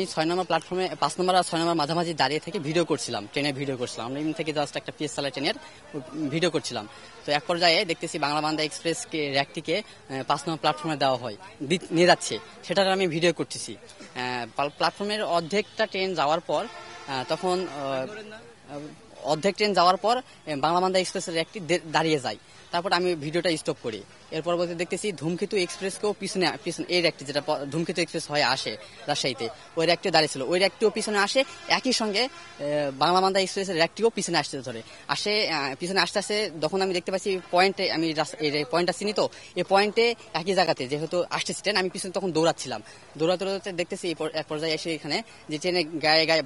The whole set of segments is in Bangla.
আমি 6 নম্বর প্ল্যাটফর্মে 5 নম্বর আর 6 নম্বর মাঝামাঝি দাঁড়িয়ে থেকে ভিডিও করছিলাম, ট্রেনের ভিডিও করছিলাম। আমরা এমনি থেকে জাস্ট একটা পিএস চালা ট্রেনের ভিডিও করছিলাম। তো এক পর্যায়ে দেখতেছি বাংলা বান্দা এক্সপ্রেস র্যাকটিকে 5 নম্বর প্ল্যাটফর্মে দেওয়া হয়, নিয়ে যাচ্ছে, সেটার আমি ভিডিও করতেছি। প্ল্যাটফর্মের অর্ধেকটা ট্রেন যাওয়ার পর তখন অর্ধেক ট্রেন যাওয়ার পর বাংলা বান্দা এক্সপ্রেসের র্যাকটি দাঁড়িয়ে যায়। তারপর আমি ভিডিওটা স্টপ করি। এর পরবর্তী দেখতেছি ধূমকেতু এক্সপ্রেসকেও পিছনে এই র্যাকটি, যেটা ধূমকেতু এক্সপ্রেস হয়ে আসে রাজশাহীতে, ওই র্যাকটিও দাঁড়িয়ে ছিল, ওই র্যাকটিও পিছনে আসে। একই সঙ্গে বাংলা বান্দা এক্সপ্রেসের র্যাকটিও পিছনে আসতে ধরে পিছনে আসতে আসতে যখন আমি দেখতে পাচ্ছি পয়েন্টে, আমি পয়েন্টটা চিনি, তো এই পয়েন্টে একই জায়গাতে যেহেতু আসতেছি ট্রেন, আমি পিছনে তখন দৌড়াচ্ছিলাম। দৌড়াতে দেখতেছি এক পর্যায়ে এসে এখানে যে ট্রেনে গায়ে গায়ে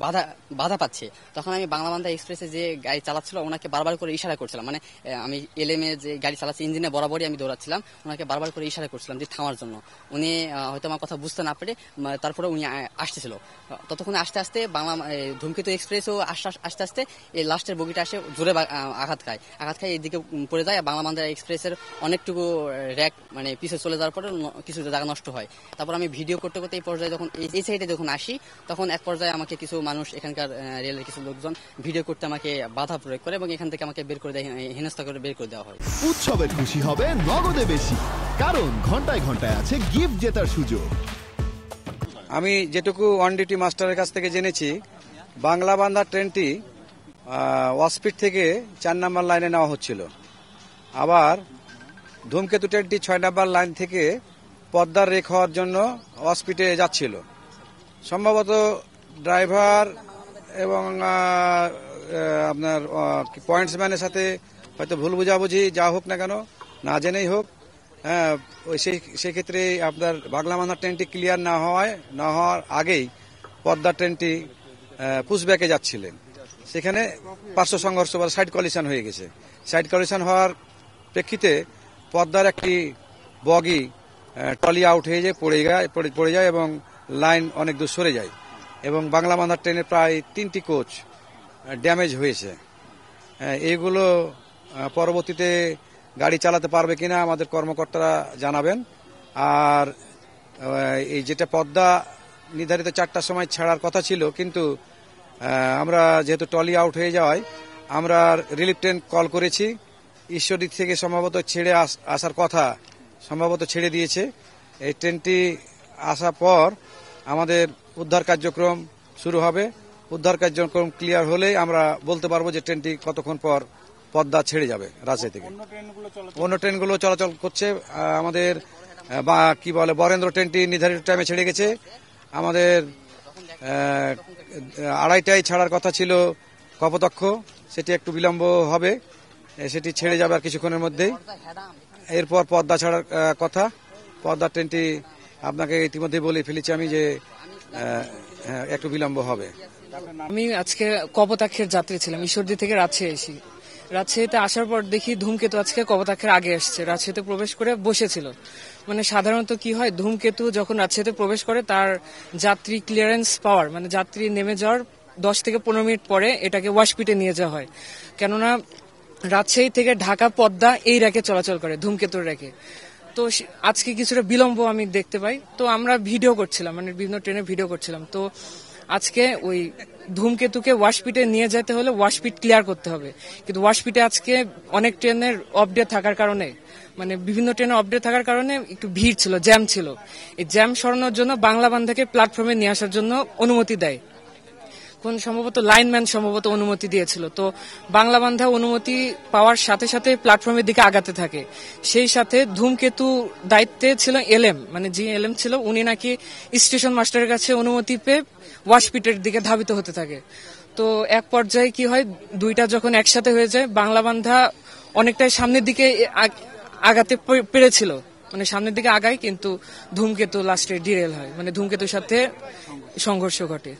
বাধা পাচ্ছে। তখন আমি বাংলা বান্দা এক্সপ্রেসে যে গাড়ি চালাচ্ছিল ওনাকে বারবার করে ইশারা করছিলাম, মানে আমি এলএমএ যে গাড়ি চালাচ্ছি ইঞ্জিনে বরাবরই আমি দৌড়াচ্ছিলাম, ওনাকে বারবার করে ইশারা করছিলাম যে থামার জন্য। উনি হয়তো আমার কথা বুঝতে না পেরে তারপরে উনি আসতেছিল। ততক্ষণে আস্তে আস্তে ধূমকেতু এক্সপ্রেসও আস্তে আস্তে এই লাস্টের বগিটা আসে জোরে আঘাত খায়, এইদিকে পড়ে যায়। বাংলা বান্দা এক্সপ্রেসের অনেকটুকু র্যাক মানে পিছিয়ে চলে যাওয়ার পরে কিছু জায়গা নষ্ট হয়। তারপর আমি ভিডিও করতে করতে এই পর্যায়ে যখন এই সাইডে যখন আসি, তখন এক পর্যায়ে আমাকে কিছু মানুষ, এখানকার রেলের কিছু লোকজন ভিডিও করতে আমাকে বাধা প্রয়োগ করে এবং এখান থেকে আমাকে বের করে দেয়, হেনস্থা করে বের করে দেওয়া হয়। উৎসবের খুশি হবে নগদে বেশি, কারণ ঘন্টায় ঘন্টায় আছে গিফট জেতার সুযোগ। আমি যেটুকু ওয়ান ডিউটি মাস্টারের কাছ থেকে জেনেছি, বাংলা বান্দা ট্রেনটি ওয়াসপিড থেকে 4 নম্বর লাইনে নেওয়া হচ্ছিল। আবার ধূমকেতু ট্রেনটি 6 নম্বর লাইন থেকে পদ্মার রেক হওয়ার জন্য ওয়াসপিডে যাচ্ছিল। সম্ভবত ড্রাইভার এবং আপনার পয়েন্টসম্যানের সাথে হয়তো ভুল বুঝাবুঝি যা হোক না কেন, না জেনেই হোক, সেক্ষেত্রে আপনার বাংলা বান্দা ট্রেনটি ক্লিয়ার না হওয়ার আগেই পদ্মা ট্রেনটি পুশব্যাকে যাচ্ছিলেন। সেখানে পার্শ্ব সংঘর্ষ বা সাইড কলিশন হয়ে গেছে। সাইড কলিশন হওয়ার প্রেক্ষিতে পদ্মার একটি বগি টলি আউট হয়ে যায়, পড়ে যায় এবং লাইন অনেক দূর সরে যায় এবং বাংলা বান্দা ট্রেনের প্রায় 3টি কোচ ড্যামেজ হয়েছে। এইগুলো পরবর্তীতে গাড়ি চালাতে পারবে কিনা আমাদের কর্মকর্তারা জানাবেন। আর এই যেটা পদ্মা নির্ধারিত 4টার সময় ছাড়ার কথা ছিল, কিন্তু আমরা যেহেতু টলি আউট হয়ে যাওয়ায় আমরা রিলিফ ট্রেন কল করেছি। ঈশ্বরদী থেকে সম্ভবত ছেড়ে আসার কথা, সম্ভবত ছেড়ে দিয়েছে। এই ট্রেনটি আসার পর আমাদের উদ্ধার কার্যক্রম শুরু হবে। উদ্ধার কার্যক্রম ক্লিয়ার হলেই আমরা বলতে পারবো যে ট্রেনটি কতক্ষণ পর পদ্মা ছেড়ে যাবে রাজশাহী থেকে। অন্য ট্রেনগুলো চলাচল করছে। আমাদের কি বলে বরেন্দ্র ট্রেনটি নির্ধারিত টাইমে ছেড়ে গেছে। আমাদের 2:30টায় ছাড়ার কথা ছিল কপোতাক্ষ, সেটি একটু বিলম্ব হবে, সেটি ছেড়ে যাবে আর কিছুক্ষণের মধ্যেই। এরপর পদ্মা ছাড়ার কথা। পদ্মা ট্রেনটি আপনাকে ইতিমধ্যে বলে ফেলেছি আমি যে একটু বিলম্ব হবে। আমি আজকে কপোতাক্ষের যাত্রী ছিলাম, ঈশ্বরদী থেকে রাজশাহীতে আসার পর দেখি ধূমকেতু আজকে কপোতাক্ষের আগে আসছে, রাজশাহীতে প্রবেশ করে বসেছিল। মানে সাধারণত কি হয়, ধূমকেতু যখন রাজশাহীতে প্রবেশ করে তার যাত্রী ক্লিয়ারেন্স পাওয়ার, মানে যাত্রী নেমে যাওয়ার 10 থেকে 15 মিনিট পরে এটাকে ওয়াশপিটে নিয়ে যাওয়া হয়। কেননা রাজশাহী থেকে ঢাকা পদ্মা এই র্যাকে চলাচল করে, ধূমকেতুর র্যাকে। তো আজকে কিছুটা বিলম্ব আমি দেখতে পাই। তো আমরা ভিডিও করছিলাম, মানে বিভিন্ন ট্রেনে ভিডিও করছিলাম। তো আজকে ওই ধূমকেতুকে ওয়াশপিটে নিয়ে যেতে হলে ওয়াশপিট ক্লিয়ার করতে হবে, কিন্তু ওয়াশপিটে আজকে অনেক ট্রেনের অপডেট থাকার কারণে, মানে বিভিন্ন ট্রেনের অপডেট থাকার কারণে একটু ভিড় ছিল, জ্যাম ছিল। এই জ্যাম সরানোর জন্য বাংলা বান্ধাকে প্ল্যাটফর্মে নিয়ে আসার জন্য অনুমতি দেয়। কোন সম্ভবত লাইনম্যান অনুমতি দিয়েছিল। তো বাংলা বান্ধা অনুমতি পাওয়ার সাথে সাথে প্ল্যাটফর্মের দিকে আগাতে থাকে। সেই সাথে ধূমকেতু দায়িত্বে ছিল এলএম, মানে যে এলএম ছিল উনি নাকি স্টেশন মাস্টারের কাছে অনুমতি পেয়ে ওয়াশপিটের দিকে ধাবিত হতে থাকে। তো এক পর্যায়ে কি হয়, দুইটা যখন একসাথে হয়ে যায়, বাংলা বান্ধা অনেকটাই সামনের দিকে আগাতে পেরেছিল, মানে সামনের দিকে আগায়, কিন্তু ধূমকেতু লাস্টে ডিরেল হয়, মানে ধূমকেতুর সাথে সংঘর্ষ ঘটে।